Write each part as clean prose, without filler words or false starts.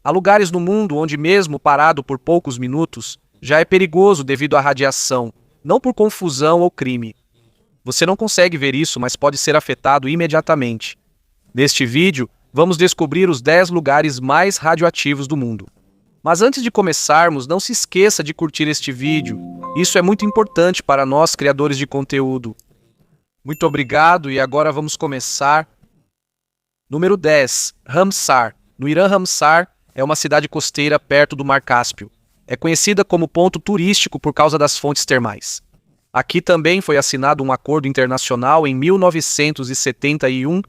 Há lugares no mundo onde, mesmo parado por poucos minutos, já é perigoso devido à radiação, não por confusão ou crime. Você não consegue ver isso, mas pode ser afetado imediatamente. Neste vídeo, vamos descobrir os 10 lugares mais radioativos do mundo. Mas antes de começarmos, não se esqueça de curtir este vídeo. Isso é muito importante para nós, criadores de conteúdo. Muito obrigado e agora vamos começar. Número 10. Ramsar. No Irã, Ramsar é uma cidade costeira perto do Mar Cáspio. É conhecida como ponto turístico por causa das fontes termais. Aqui também foi assinado um acordo internacional em 1971,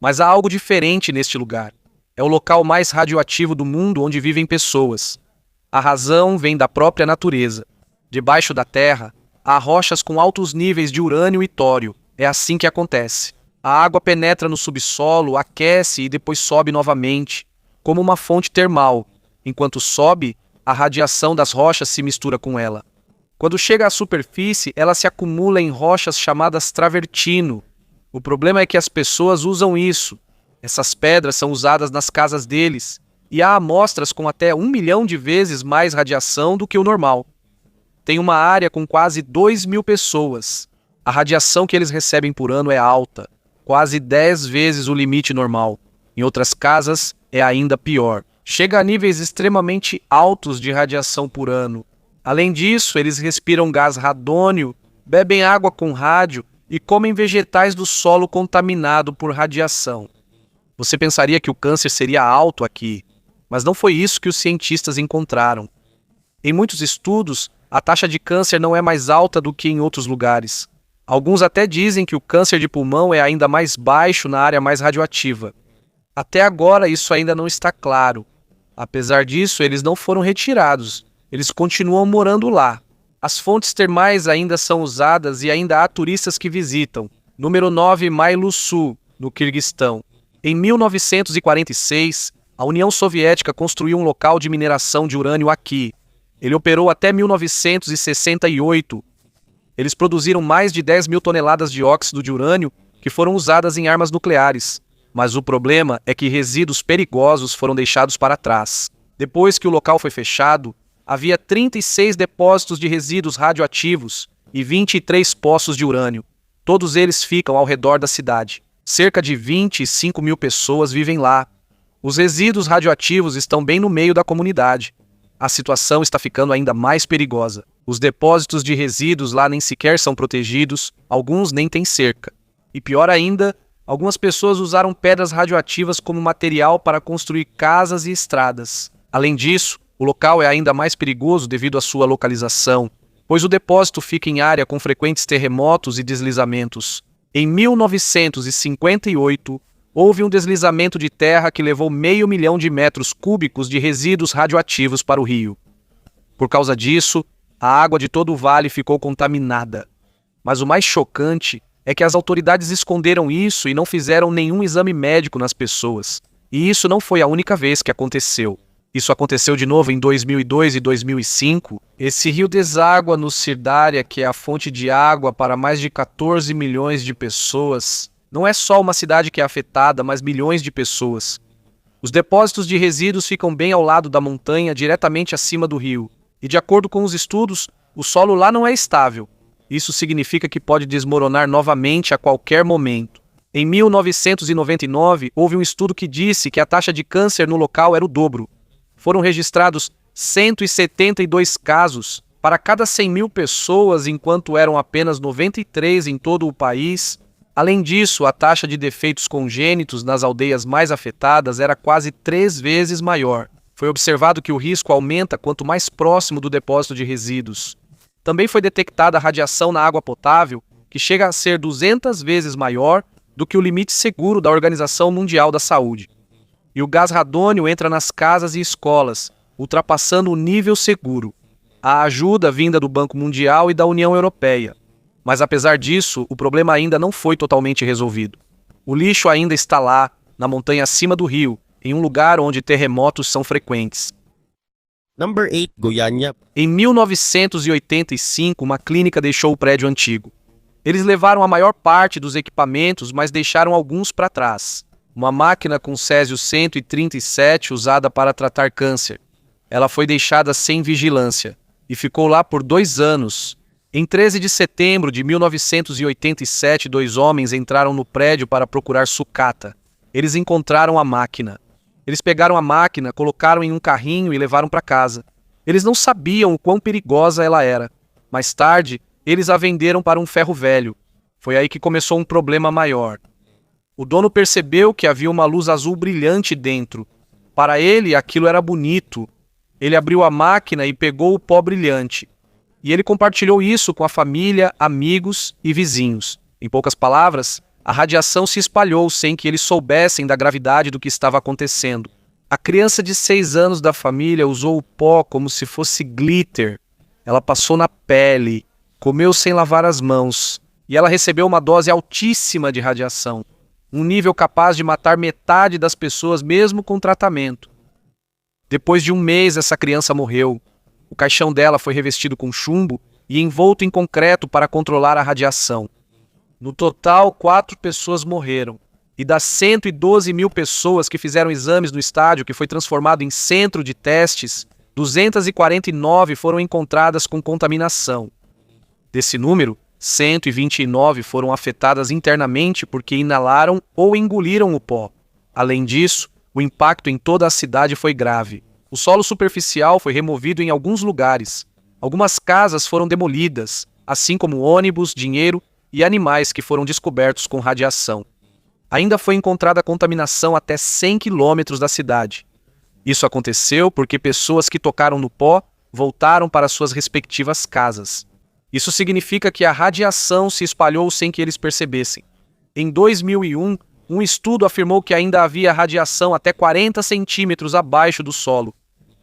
mas há algo diferente neste lugar. É o local mais radioativo do mundo onde vivem pessoas. A razão vem da própria natureza. Debaixo da terra, há rochas com altos níveis de urânio e tório. É assim que acontece. A água penetra no subsolo, aquece e depois sobe novamente, como uma fonte termal. Enquanto sobe, a radiação das rochas se mistura com ela. Quando chega à superfície, ela se acumula em rochas chamadas travertino. O problema é que as pessoas usam isso. Essas pedras são usadas nas casas deles, e há amostras com até 1 milhão de vezes mais radiação do que o normal. Tem uma área com quase 2.000 pessoas. A radiação que eles recebem por ano é alta, quase 10 vezes o limite normal. Em outras casas, é ainda pior. Chega a níveis extremamente altos de radiação por ano. Além disso, eles respiram gás radônio, bebem água com rádio e comem vegetais do solo contaminado por radiação. Você pensaria que o câncer seria alto aqui, mas não foi isso que os cientistas encontraram. Em muitos estudos, a taxa de câncer não é mais alta do que em outros lugares. Alguns até dizem que o câncer de pulmão é ainda mais baixo na área mais radioativa. Até agora isso ainda não está claro. Apesar disso, eles não foram retirados. Eles continuam morando lá. As fontes termais ainda são usadas e ainda há turistas que visitam. Número 9, Mailusu, no Quirguistão. Em 1946, a União Soviética construiu um local de mineração de urânio aqui. Ele operou até 1968. Eles produziram mais de 10.000 toneladas de óxido de urânio que foram usadas em armas nucleares. Mas o problema é que resíduos perigosos foram deixados para trás. Depois que o local foi fechado, havia 36 depósitos de resíduos radioativos e 23 poços de urânio. Todos eles ficam ao redor da cidade. Cerca de 25.000 pessoas vivem lá. Os resíduos radioativos estão bem no meio da comunidade. A situação está ficando ainda mais perigosa. Os depósitos de resíduos lá nem sequer são protegidos, alguns nem têm cerca. E pior ainda, algumas pessoas usaram pedras radioativas como material para construir casas e estradas. Além disso, o local é ainda mais perigoso devido à sua localização, pois o depósito fica em área com frequentes terremotos e deslizamentos. Em 1958, houve um deslizamento de terra que levou 500 mil de metros cúbicos de resíduos radioativos para o rio. Por causa disso, a água de todo o vale ficou contaminada. Mas o mais chocante é que as autoridades esconderam isso e não fizeram nenhum exame médico nas pessoas. E isso não foi a única vez que aconteceu. Isso aconteceu de novo em 2002 e 2005. Esse rio deságua no Sirdarya, que é a fonte de água para mais de 14 milhões de pessoas. Não é só uma cidade que é afetada, mas milhões de pessoas. Os depósitos de resíduos ficam bem ao lado da montanha, diretamente acima do rio. E de acordo com os estudos, o solo lá não é estável. Isso significa que pode desmoronar novamente a qualquer momento. Em 1999, houve um estudo que disse que a taxa de câncer no local era o dobro. Foram registrados 172 casos para cada 100.000 pessoas, enquanto eram apenas 93 em todo o país. Além disso, a taxa de defeitos congênitos nas aldeias mais afetadas era quase 3 vezes maior. Foi observado que o risco aumenta quanto mais próximo do depósito de resíduos. Também foi detectada a radiação na água potável, que chega a ser 200 vezes maior do que o limite seguro da Organização Mundial da Saúde. E o gás radônio entra nas casas e escolas, ultrapassando o nível seguro. Há ajuda vinda do Banco Mundial e da União Europeia. Mas apesar disso, o problema ainda não foi totalmente resolvido. O lixo ainda está lá, na montanha acima do rio, em um lugar onde terremotos são frequentes. Number 8, Goiânia. Em 1985, uma clínica deixou o prédio antigo. Eles levaram a maior parte dos equipamentos, mas deixaram alguns para trás. uma máquina com césio-137 usada para tratar câncer. Ela foi deixada sem vigilância e ficou lá por 2 anos. Em 13 de setembro de 1987, 2 homens entraram no prédio para procurar sucata. Eles encontraram a máquina. Eles pegaram a máquina, colocaram em um carrinho e levaram para casa. Eles não sabiam o quão perigosa ela era. Mais tarde, eles a venderam para um ferro velho. Foi aí que começou um problema maior. O dono percebeu que havia uma luz azul brilhante dentro. Para ele, aquilo era bonito. Ele abriu a máquina e pegou o pó brilhante. E ele compartilhou isso com a família, amigos e vizinhos. Em poucas palavras, a radiação se espalhou sem que eles soubessem da gravidade do que estava acontecendo. A criança de 6 anos da família usou o pó como se fosse glitter. Ela passou na pele, comeu sem lavar as mãos, e ela recebeu uma dose altíssima de radiação, um nível capaz de matar metade das pessoas mesmo com tratamento. Depois de 1 mês, essa criança morreu. O caixão dela foi revestido com chumbo e envolto em concreto para controlar a radiação. No total, 4 pessoas morreram. E das 112 mil pessoas que fizeram exames no estádio, que foi transformado em centro de testes, 249 foram encontradas com contaminação. Desse número, 129 foram afetadas internamente porque inalaram ou engoliram o pó. Além disso, o impacto em toda a cidade foi grave. O solo superficial foi removido em alguns lugares. Algumas casas foram demolidas, assim como ônibus, dinheiro e animais que foram descobertos com radiação. Ainda foi encontrada contaminação até 100 quilômetros da cidade. Isso aconteceu porque pessoas que tocaram no pó voltaram para suas respectivas casas. Isso significa que a radiação se espalhou sem que eles percebessem. Em 2001, um estudo afirmou que ainda havia radiação até 40 centímetros abaixo do solo,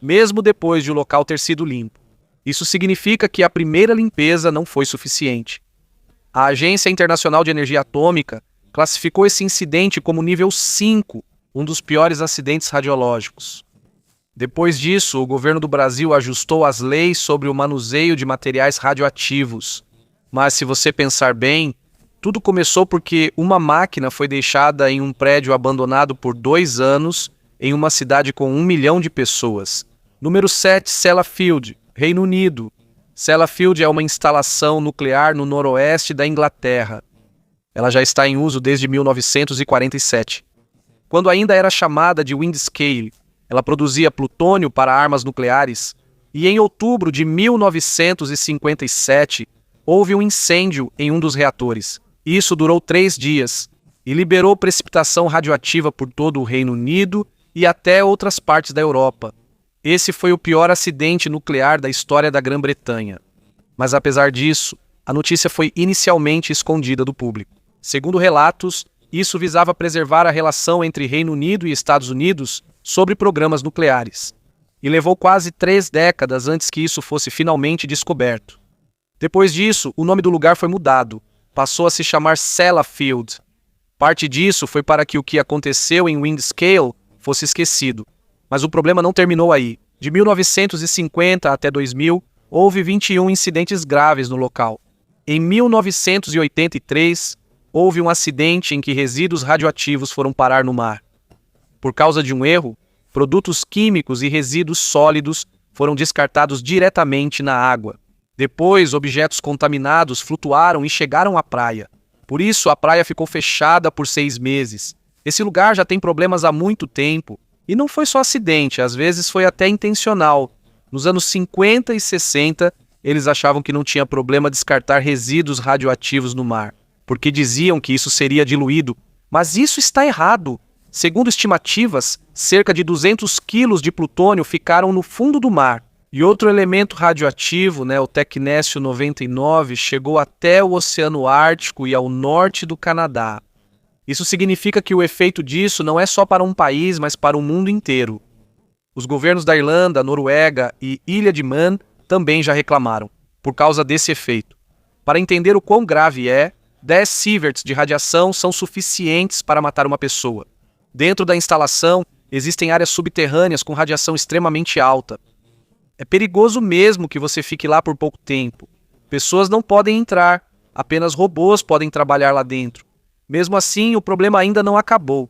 mesmo depois de o local ter sido limpo. Isso significa que a primeira limpeza não foi suficiente. A Agência Internacional de Energia Atômica classificou esse incidente como nível 5, um dos piores acidentes radiológicos. Depois disso, o governo do Brasil ajustou as leis sobre o manuseio de materiais radioativos. Mas se você pensar bem, tudo começou porque uma máquina foi deixada em um prédio abandonado por 2 anos em uma cidade com 1 milhão de pessoas. Número 7, Sellafield, Reino Unido. Sellafield é uma instalação nuclear no noroeste da Inglaterra. Ela já está em uso desde 1947. Quando ainda era chamada de Windscale, ela produzia plutônio para armas nucleares, e em outubro de 1957 houve um incêndio em um dos reatores. Isso durou 3 dias e liberou precipitação radioativa por todo o Reino Unido e até outras partes da Europa. Esse foi o pior acidente nuclear da história da Grã-Bretanha. Mas apesar disso, a notícia foi inicialmente escondida do público. Segundo relatos, isso visava preservar a relação entre Reino Unido e Estados Unidos sobre programas nucleares. E levou quase 3 décadas antes que isso fosse finalmente descoberto. Depois disso, o nome do lugar foi mudado. Passou a se chamar Sellafield. Parte disso foi para que o que aconteceu em Windscale fosse esquecido. Mas o problema não terminou aí. De 1950 até 2000, houve 21 incidentes graves no local. Em 1983, houve um acidente em que resíduos radioativos foram parar no mar. Por causa de um erro, produtos químicos e resíduos sólidos foram descartados diretamente na água. Depois, objetos contaminados flutuaram e chegaram à praia. Por isso, a praia ficou fechada por 6 meses. Esse lugar já tem problemas há muito tempo. E não foi só acidente, às vezes foi até intencional. Nos anos 50 e 60, eles achavam que não tinha problema descartar resíduos radioativos no mar, porque diziam que isso seria diluído. Mas isso está errado. Segundo estimativas, cerca de 200 quilos de plutônio ficaram no fundo do mar. E outro elemento radioativo, o tecnécio 99, chegou até o Oceano Ártico e ao norte do Canadá. Isso significa que o efeito disso não é só para um país, mas para o mundo inteiro. Os governos da Irlanda, Noruega e Ilha de Man também já reclamaram, por causa desse efeito. Para entender o quão grave é, 10 sieverts de radiação são suficientes para matar uma pessoa. Dentro da instalação, existem áreas subterrâneas com radiação extremamente alta. É perigoso mesmo que você fique lá por pouco tempo. Pessoas não podem entrar, apenas robôs podem trabalhar lá dentro. Mesmo assim, o problema ainda não acabou.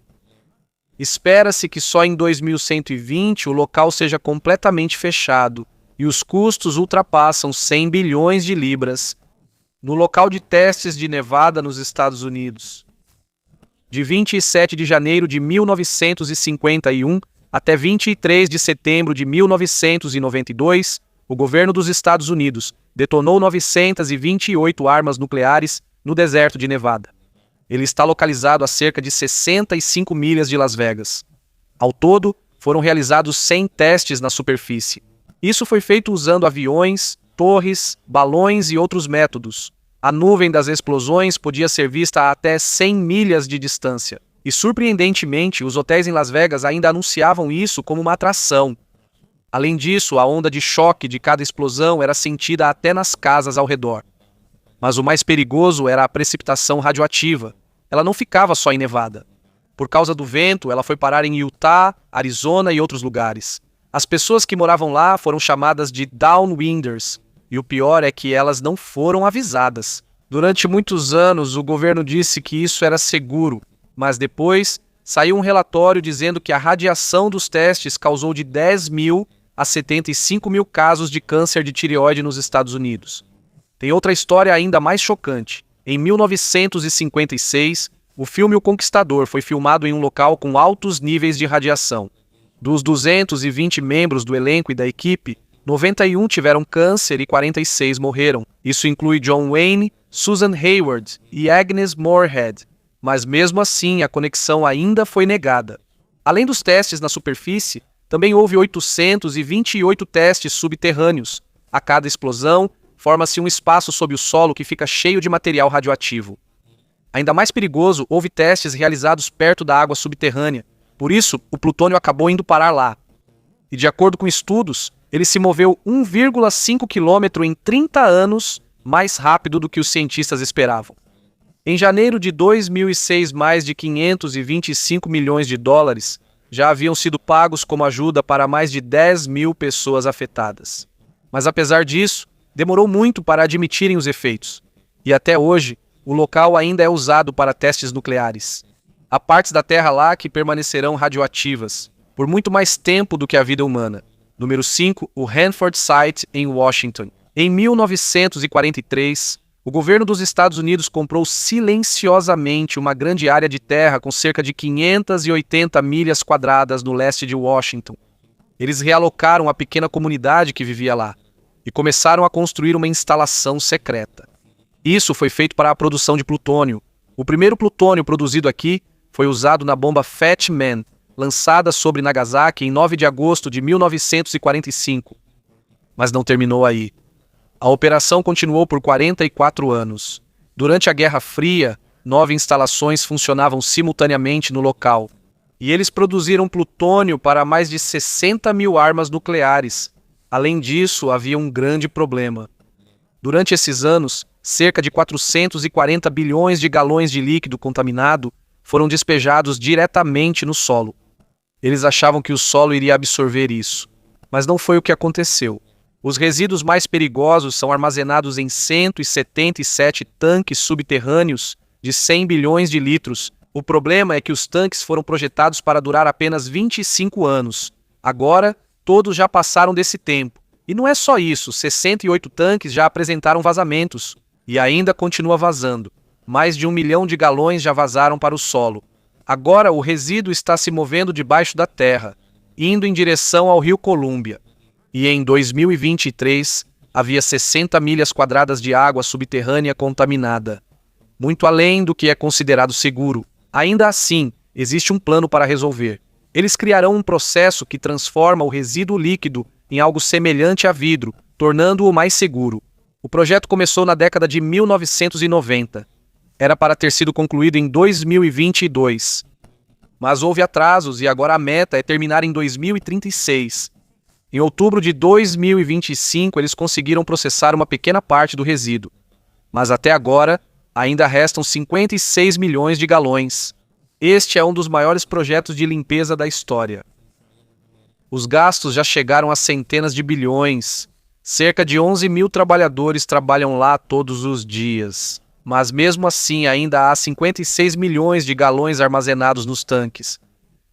Espera-se que só em 2120 o local seja completamente fechado e os custos ultrapassam 100 bilhões de libras. No local de testes de Nevada, nos Estados Unidos, de 27 de janeiro de 1951 até 23 de setembro de 1992, o governo dos Estados Unidos detonou 928 armas nucleares no deserto de Nevada. Ele está localizado a cerca de 65 milhas de Las Vegas. Ao todo, foram realizados 100 testes na superfície. Isso foi feito usando aviões, torres, balões e outros métodos. A nuvem das explosões podia ser vista a até 100 milhas de distância. E, surpreendentemente, os hotéis em Las Vegas ainda anunciavam isso como uma atração. Além disso, a onda de choque de cada explosão era sentida até nas casas ao redor. Mas o mais perigoso era a precipitação radioativa. Ela não ficava só em Nevada. Por causa do vento, ela foi parar em Utah, Arizona e outros lugares. As pessoas que moravam lá foram chamadas de downwinders, e o pior é que elas não foram avisadas. Durante muitos anos, o governo disse que isso era seguro, mas depois saiu um relatório dizendo que a radiação dos testes causou de 10 mil a 75 mil casos de câncer de tireoide nos Estados Unidos. Tem outra história ainda mais chocante. Em 1956, o filme O Conquistador foi filmado em um local com altos níveis de radiação. Dos 220 membros do elenco e da equipe, 91 tiveram câncer e 46 morreram. Isso inclui John Wayne, Susan Hayward e Agnes Moorehead. Mas mesmo assim, a conexão ainda foi negada. Além dos testes na superfície, também houve 828 testes subterrâneos. A cada explosão, forma-se um espaço sob o solo que fica cheio de material radioativo. Ainda mais perigoso, houve testes realizados perto da água subterrânea. Por isso, o plutônio acabou indo parar lá. E de acordo com estudos, ele se moveu 1,5 quilômetro em 30 anos mais rápido do que os cientistas esperavam. Em janeiro de 2006, mais de 525 milhões de dólares já haviam sido pagos como ajuda para mais de 10 mil pessoas afetadas. Mas apesar disso, demorou muito para admitirem os efeitos. E até hoje, o local ainda é usado para testes nucleares. Há partes da Terra lá que permanecerão radioativas, por muito mais tempo do que a vida humana. Número 5, o Hanford Site, em Washington. Em 1943, o governo dos Estados Unidos comprou silenciosamente uma grande área de terra com cerca de 580 milhas quadradas no leste de Washington. Eles realocaram a pequena comunidade que vivia lá e começaram a construir uma instalação secreta. Isso foi feito para a produção de plutônio. O primeiro plutônio produzido aqui foi usado na bomba Fat Man, lançada sobre Nagasaki em 9 de agosto de 1945. Mas não terminou aí. A operação continuou por 44 anos. Durante a Guerra Fria, 9 instalações funcionavam simultaneamente no local. E eles produziram plutônio para mais de 60 mil armas nucleares. Além disso, havia um grande problema. Durante esses anos, cerca de 440 bilhões de galões de líquido contaminado foram despejados diretamente no solo. Eles achavam que o solo iria absorver isso, mas não foi o que aconteceu. Os resíduos mais perigosos são armazenados em 177 tanques subterrâneos de 100 bilhões de litros. O problema é que os tanques foram projetados para durar apenas 25 anos. Agora, todos já passaram desse tempo. E não é só isso, 68 tanques já apresentaram vazamentos. E ainda continua vazando. Mais de 1 milhão de galões já vazaram para o solo. Agora o resíduo está se movendo debaixo da terra, indo em direção ao rio Columbia. E em 2023, havia 60 milhas quadradas de água subterrânea contaminada. Muito além do que é considerado seguro. Ainda assim, existe um plano para resolver. Eles criarão um processo que transforma o resíduo líquido em algo semelhante a vidro, tornando-o mais seguro. O projeto começou na década de 1990. Era para ter sido concluído em 2022. Mas houve atrasos e agora a meta é terminar em 2036. Em outubro de 2025, eles conseguiram processar uma pequena parte do resíduo. Mas até agora, ainda restam 56 milhões de galões. Este é um dos maiores projetos de limpeza da história. Os gastos já chegaram a centenas de bilhões. Cerca de 11 mil trabalhadores trabalham lá todos os dias. Mas mesmo assim ainda há 56 milhões de galões armazenados nos tanques.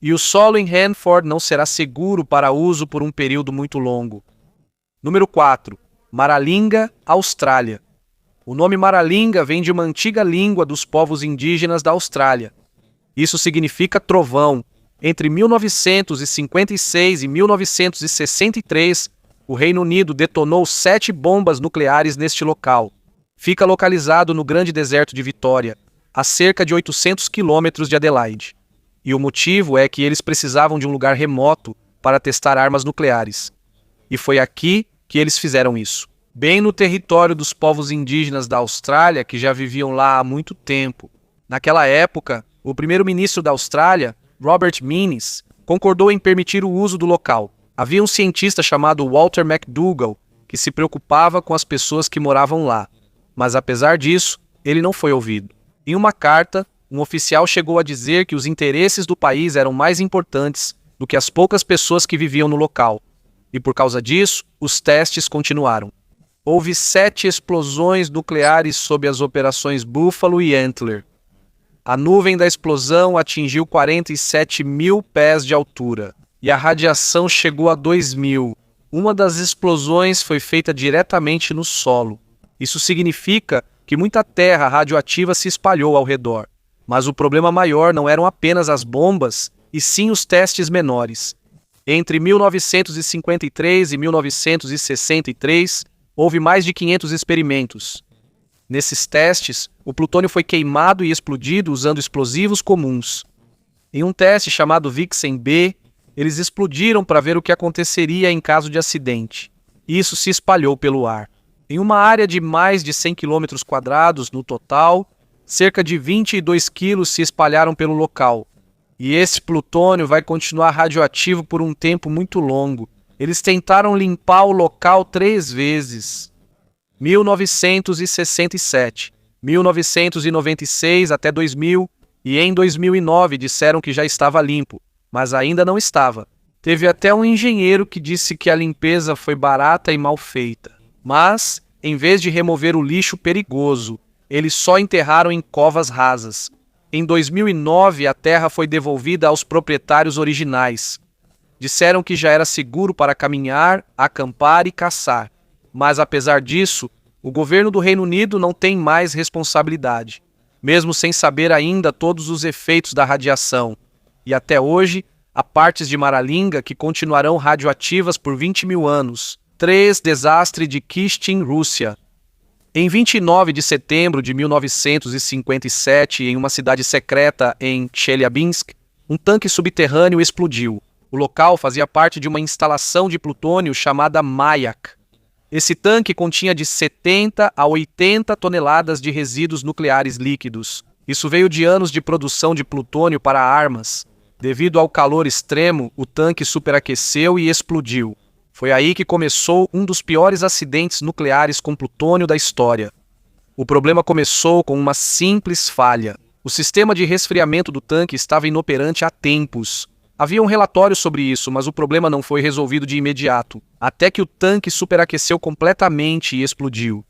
e o solo em Hanford não será seguro para uso por um período muito longo. Número 4. Maralinga, Austrália. O nome Maralinga vem de uma antiga língua dos povos indígenas da Austrália. Isso significa trovão. Entre 1956 e 1963, o Reino Unido detonou 7 bombas nucleares neste local. Fica localizado no Grande Deserto de Vitória, a cerca de 800 quilômetros de Adelaide. E o motivo é que eles precisavam de um lugar remoto para testar armas nucleares. E foi aqui que eles fizeram isso. Bem no território dos povos indígenas da Austrália, que já viviam lá há muito tempo. Naquela época, o primeiro-ministro da Austrália, Robert Menes, concordou em permitir o uso do local. Havia um cientista chamado Walter McDougall, que se preocupava com as pessoas que moravam lá. Mas apesar disso, ele não foi ouvido. Em uma carta, um oficial chegou a dizer que os interesses do país eram mais importantes do que as poucas pessoas que viviam no local. E por causa disso, os testes continuaram. Houve 7 explosões nucleares sob as operações Buffalo e Antler. A nuvem da explosão atingiu 47 mil pés de altura e a radiação chegou a 2.000. Uma das explosões foi feita diretamente no solo. Isso significa que muita terra radioativa se espalhou ao redor. Mas o problema maior não eram apenas as bombas, e sim os testes menores. Entre 1953 e 1963, houve mais de 500 experimentos. Nesses testes, o plutônio foi queimado e explodido usando explosivos comuns. Em um teste chamado Vixen-B, eles explodiram para ver o que aconteceria em caso de acidente. Isso se espalhou pelo ar. Em uma área de mais de 100 km² no total, cerca de 22 quilos se espalharam pelo local. E esse plutônio vai continuar radioativo por um tempo muito longo. Eles tentaram limpar o local 3 vezes. 1967, 1996 até 2000 e em 2009 disseram que já estava limpo, mas ainda não estava. Teve até um engenheiro que disse que a limpeza foi barata e mal feita. Mas, em vez de remover o lixo perigoso, eles só enterraram em covas rasas. Em 2009, a terra foi devolvida aos proprietários originais. Disseram que já era seguro para caminhar, acampar e caçar. Mas, apesar disso, o governo do Reino Unido não tem mais responsabilidade, mesmo sem saber ainda todos os efeitos da radiação. E até hoje, há partes de Maralinga que continuarão radioativas por 20.000 anos. 3. Desastre de Kistin, Rússia. Em 29 de setembro de 1957, em uma cidade secreta em Chelyabinsk, um tanque subterrâneo explodiu. O local fazia parte de uma instalação de plutônio chamada Mayak. Esse tanque continha de 70 a 80 toneladas de resíduos nucleares líquidos. Isso veio de anos de produção de plutônio para armas. Devido ao calor extremo, o tanque superaqueceu e explodiu. Foi aí que começou um dos piores acidentes nucleares com plutônio da história. O problema começou com uma simples falha. O sistema de resfriamento do tanque estava inoperante há tempos. Havia um relatório sobre isso, mas o problema não foi resolvido de imediato, até que o tanque superaqueceu completamente e explodiu.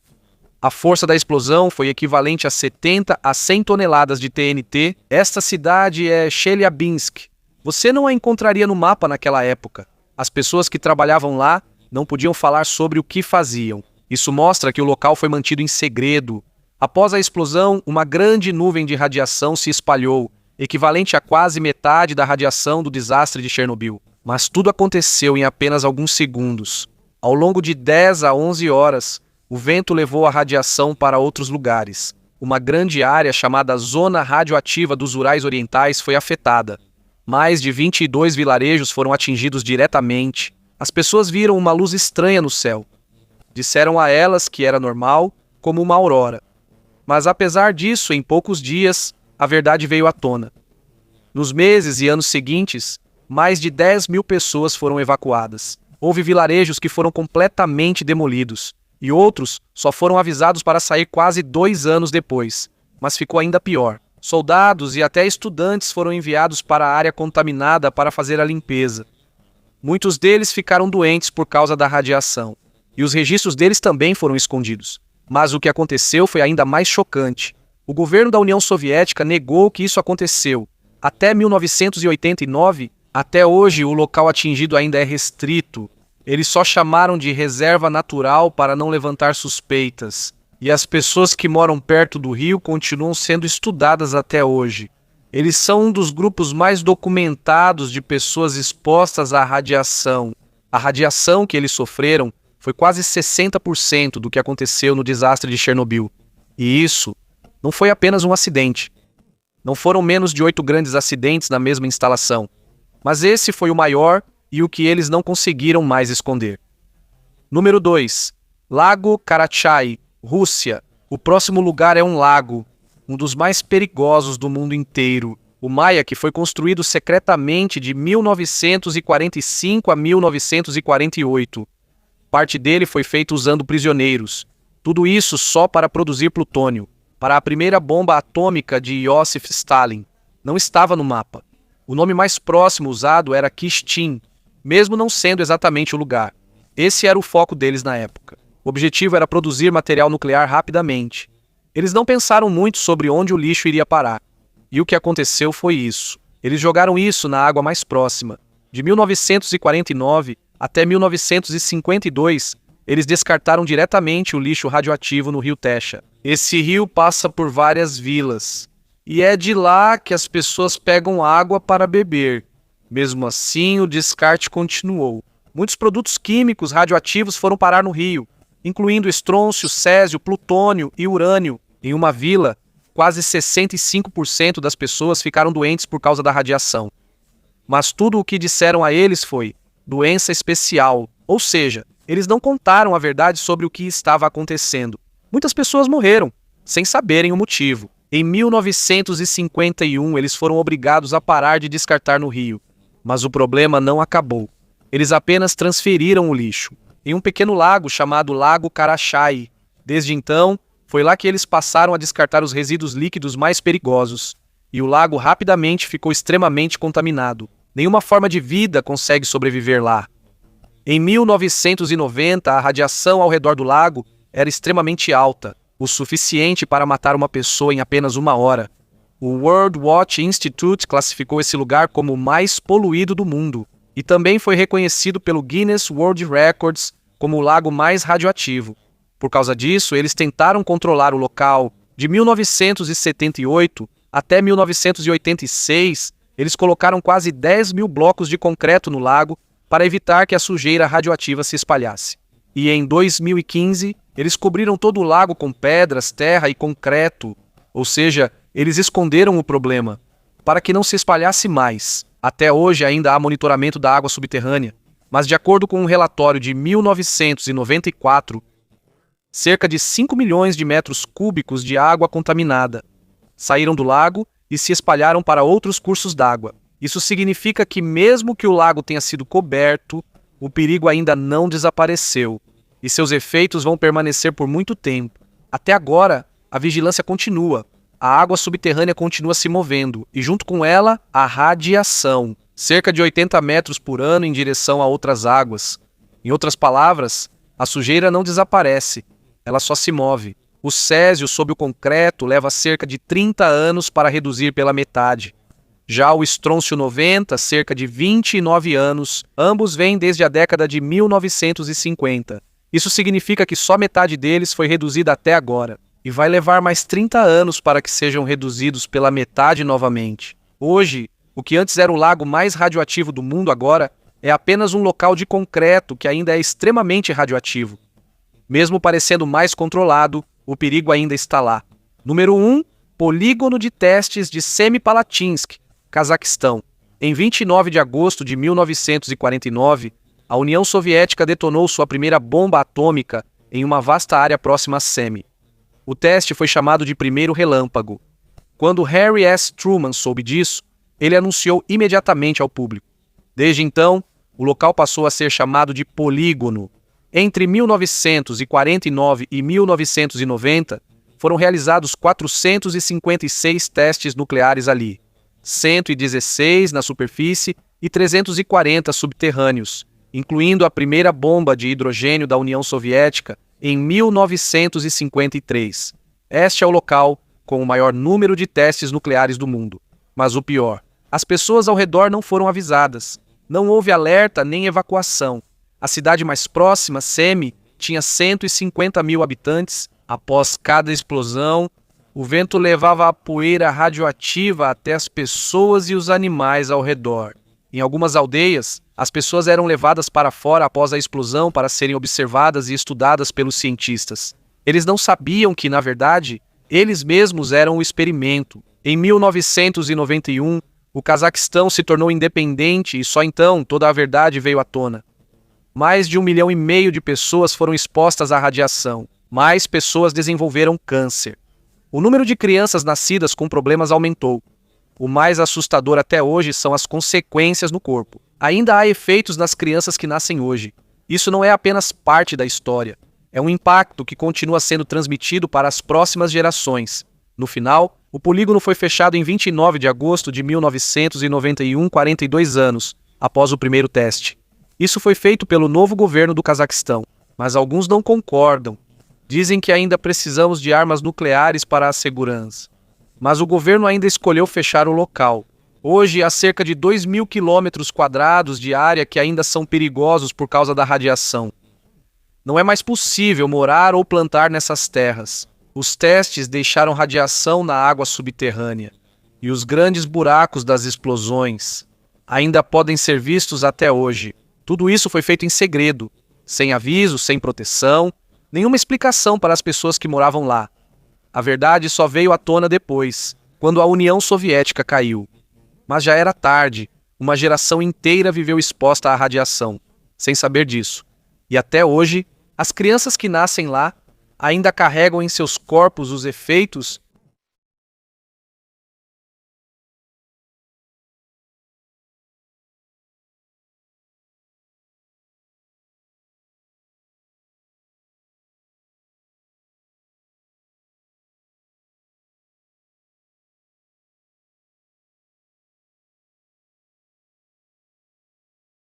A força da explosão foi equivalente a 70 a 100 toneladas de TNT. Esta cidade é Chelyabinsk. Você não a encontraria no mapa naquela época. As pessoas que trabalhavam lá não podiam falar sobre o que faziam. Isso mostra que o local foi mantido em segredo. Após a explosão, uma grande nuvem de radiação se espalhou, equivalente a quase metade da radiação do desastre de Chernobyl. Mas tudo aconteceu em apenas alguns segundos. Ao longo de 10 a 11 horas, o vento levou a radiação para outros lugares. Uma grande área chamada Zona Radioativa dos Urais Orientais foi afetada. Mais de 22 vilarejos foram atingidos diretamente. As pessoas viram uma luz estranha no céu. Disseram a elas que era normal, como uma aurora. Mas apesar disso, em poucos dias, a verdade veio à tona. Nos meses e anos seguintes, mais de 10.000 pessoas foram evacuadas. Houve vilarejos que foram completamente demolidos, e outros só foram avisados para sair quase 2 anos depois. Mas ficou ainda pior. Soldados e até estudantes foram enviados para a área contaminada para fazer a limpeza. Muitos deles ficaram doentes por causa da radiação, e os registros deles também foram escondidos. Mas o que aconteceu foi ainda mais chocante. O governo da União Soviética negou que isso aconteceu, Até 1989, até hoje o local atingido ainda é restrito. Eles só chamaram de reserva natural para não levantar suspeitas. E as pessoas que moram perto do rio continuam sendo estudadas até hoje. Eles são um dos grupos mais documentados de pessoas expostas à radiação. A radiação que eles sofreram foi quase 60% do que aconteceu no desastre de Chernobyl. E isso não foi apenas um acidente. Não foram menos de 8 grandes acidentes na mesma instalação. Mas esse foi o maior e o que eles não conseguiram mais esconder. Número 2. Lago Karachay, Rússia. O próximo lugar é um lago, um dos mais perigosos do mundo inteiro. O Mayak foi construído secretamente de 1945 a 1948. Parte dele foi feita usando prisioneiros. Tudo isso só para produzir plutônio, para a primeira bomba atômica de Iosif Stalin. Não estava no mapa. O nome mais próximo usado era Kyshtym, mesmo não sendo exatamente o lugar. Esse era o foco deles na época. O objetivo era produzir material nuclear rapidamente. Eles não pensaram muito sobre onde o lixo iria parar. E o que aconteceu foi isso. Eles jogaram isso na água mais próxima. De 1949 até 1952, eles descartaram diretamente o lixo radioativo no rio Tesha. Esse rio passa por várias vilas. E é de lá que as pessoas pegam água para beber. Mesmo assim, o descarte continuou. Muitos produtos químicos radioativos foram parar no rio, incluindo estrôncio, césio, plutônio e urânio. Em uma vila, quase 65% das pessoas ficaram doentes por causa da radiação. Mas tudo o que disseram a eles foi doença especial, ou seja, eles não contaram a verdade sobre o que estava acontecendo. Muitas pessoas morreram, sem saberem o motivo. Em 1951, eles foram obrigados a parar de descartar no rio. Mas o problema não acabou. Eles apenas transferiram o lixo em um pequeno lago chamado Lago Karachay. Desde então, foi lá que eles passaram a descartar os resíduos líquidos mais perigosos. E o lago rapidamente ficou extremamente contaminado. Nenhuma forma de vida consegue sobreviver lá. Em 1990, a radiação ao redor do lago era extremamente alta, o suficiente para matar uma pessoa em apenas 1 hora. O World Watch Institute classificou esse lugar como o mais poluído do mundo e também foi reconhecido pelo Guinness World Records como o lago mais radioativo. Por causa disso, eles tentaram controlar o local. De 1978 até 1986, eles colocaram quase 10 mil blocos de concreto no lago para evitar que a sujeira radioativa se espalhasse. E em 2015, eles cobriram todo o lago com pedras, terra e concreto, ou seja, eles esconderam o problema, para que não se espalhasse mais. Até hoje ainda há monitoramento da água subterrânea, mas de acordo com um relatório de 1994, cerca de 5 milhões de metros cúbicos de água contaminada saíram do lago e se espalharam para outros cursos d'água. Isso significa que mesmo que o lago tenha sido coberto, o perigo ainda não desapareceu, e seus efeitos vão permanecer por muito tempo. Até agora, a vigilância continua. A água subterrânea continua se movendo, e junto com ela, a radiação, cerca de 80 metros por ano em direção a outras águas. Em outras palavras, a sujeira não desaparece, ela só se move. O césio sob o concreto leva cerca de 30 anos para reduzir pela metade. Já o estrôncio 90, cerca de 29 anos, ambos vêm desde a década de 1950. Isso significa que só metade deles foi reduzida até agora. E vai levar mais 30 anos para que sejam reduzidos pela metade novamente. Hoje, o que antes era o lago mais radioativo do mundo agora é apenas um local de concreto que ainda é extremamente radioativo. Mesmo parecendo mais controlado, o perigo ainda está lá. Número 1. Polígono de testes de Semipalatinsk, Cazaquistão. Em 29 de agosto de 1949, a União Soviética detonou sua primeira bomba atômica em uma vasta área próxima a Semi. O teste foi chamado de primeiro relâmpago. Quando Harry S. Truman soube disso, ele anunciou imediatamente ao público. Desde então, o local passou a ser chamado de polígono. Entre 1949 e 1990, foram realizados 456 testes nucleares ali, 116 na superfície e 340 subterrâneos, incluindo a primeira bomba de hidrogênio da União Soviética em 1953. Este é o local com o maior número de testes nucleares do mundo. Mas o pior, As pessoas ao redor não foram avisadas. Não houve alerta nem evacuação. A cidade mais próxima, Semi, tinha 150 mil habitantes. Após cada explosão, o vento levava a poeira radioativa até as pessoas e os animais ao redor. Em algumas aldeias, as pessoas eram levadas para fora após a explosão para serem observadas e estudadas pelos cientistas. Eles não sabiam que, na verdade, eles mesmos eram o experimento. Em 1991, o Cazaquistão se tornou independente e só então toda a verdade veio à tona. Mais de 1,5 milhão de pessoas foram expostas à radiação. Mais pessoas desenvolveram câncer. O número de crianças nascidas com problemas aumentou. O mais assustador até hoje são as consequências no corpo. Ainda há efeitos nas crianças que nascem hoje. Isso não é apenas parte da história. É um impacto que continua sendo transmitido para as próximas gerações. No final, o polígono foi fechado em 29 de agosto de 1991, 42 anos, após o primeiro teste. Isso foi feito pelo novo governo do Cazaquistão, mas alguns não concordam. Dizem que ainda precisamos de armas nucleares para a segurança. Mas o governo ainda escolheu fechar o local. Hoje há cerca de 2.000 quilômetros quadrados de área que ainda são perigosos por causa da radiação. Não é mais possível morar ou plantar nessas terras. Os testes deixaram radiação na água subterrânea. E os grandes buracos das explosões ainda podem ser vistos até hoje. Tudo isso foi feito em segredo, sem aviso, sem proteção, nenhuma explicação para as pessoas que moravam lá. A verdade só veio à tona depois, quando a União Soviética caiu. Mas já era tarde, uma geração inteira viveu exposta à radiação, sem saber disso. E até hoje, as crianças que nascem lá ainda carregam em seus corpos os efeitos